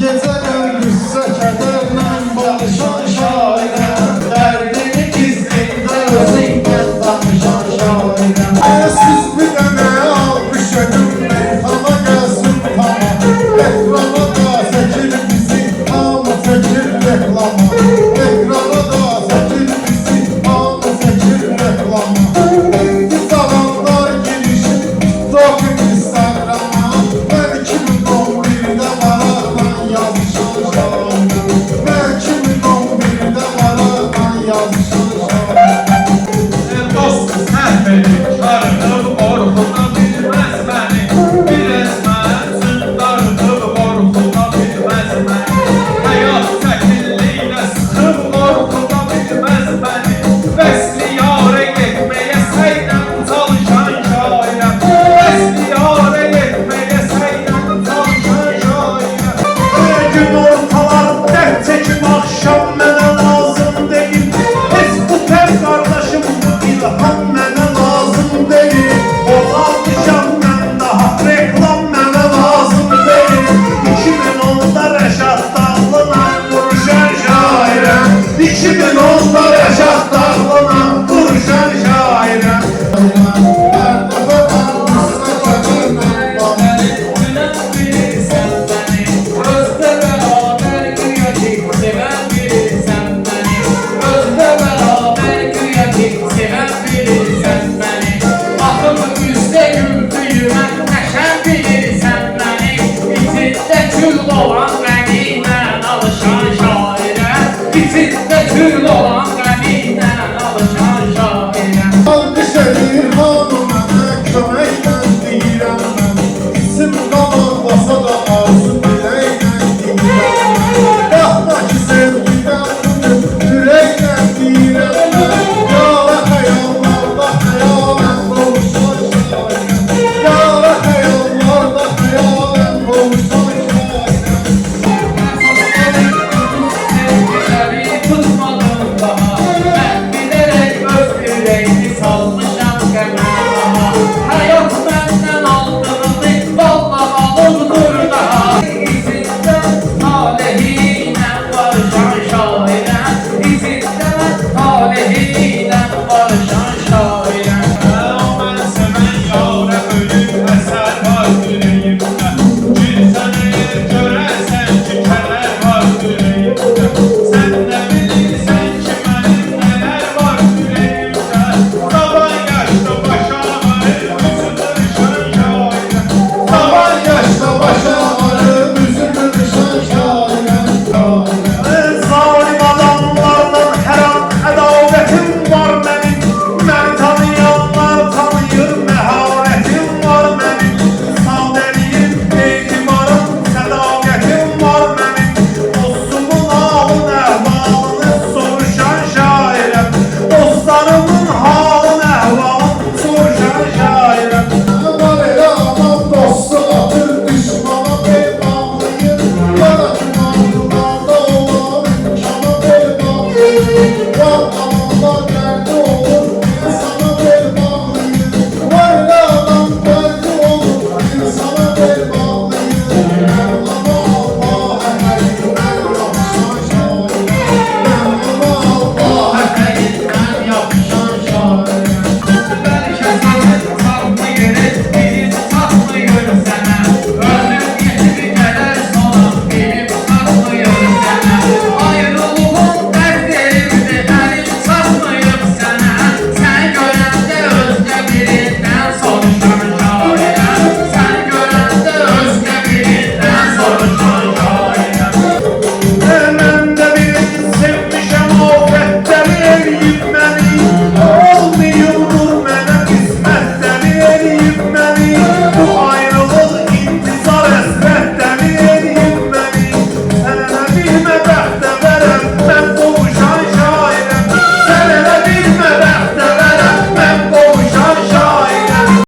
gecələr qüssə kədərlə barışan şairəm, dərdini gizlində özündən danışan şairəm. Siz bir dənə almış ödüm meyxana gəlsin tama, ekrana da çəkir bizi, hamı çəkir reklama. Ekrana da çəkir bizi, hamı çəkir reklama. İndi zamanlar girişim TikTok, Instagram'a, mən 2011'də maraqla yazışan şairəm, mən 2011'də maraqla yazışan şairəm. Dost səhv edib karınıb qorxuda bilməz məni, bir ezmər zündarınıb qorxuda bilməz məni, həyat çəkilliyinə sıxıb qorxuda bilməz məni, vəsli yarə getməyə səyləm çalışan şairəm, vəsli yarə getməyə səyləm çalışan şairəm. Bir gün ortalar dərd çəkib axşam mənə lazım deyil, heç bu tər qardaşım İlham mənə lazım deyil, oxalmışam mən daha, reklam mənə lazım deyil. 2010'da Rəşad Dağlı'na vuruşan şairəm, 2010'da Rəşad Dağlı'na vuruşan şairəm. Hər dəfə mən qüssə kədərlə Gülen bilirsen beni, özde beraber güya ki seven bilirsen beni, özde beraber güya ki seven bilirsen beni, akıl üstte güldüğüme neşen bilirsen beni, içinde kül olan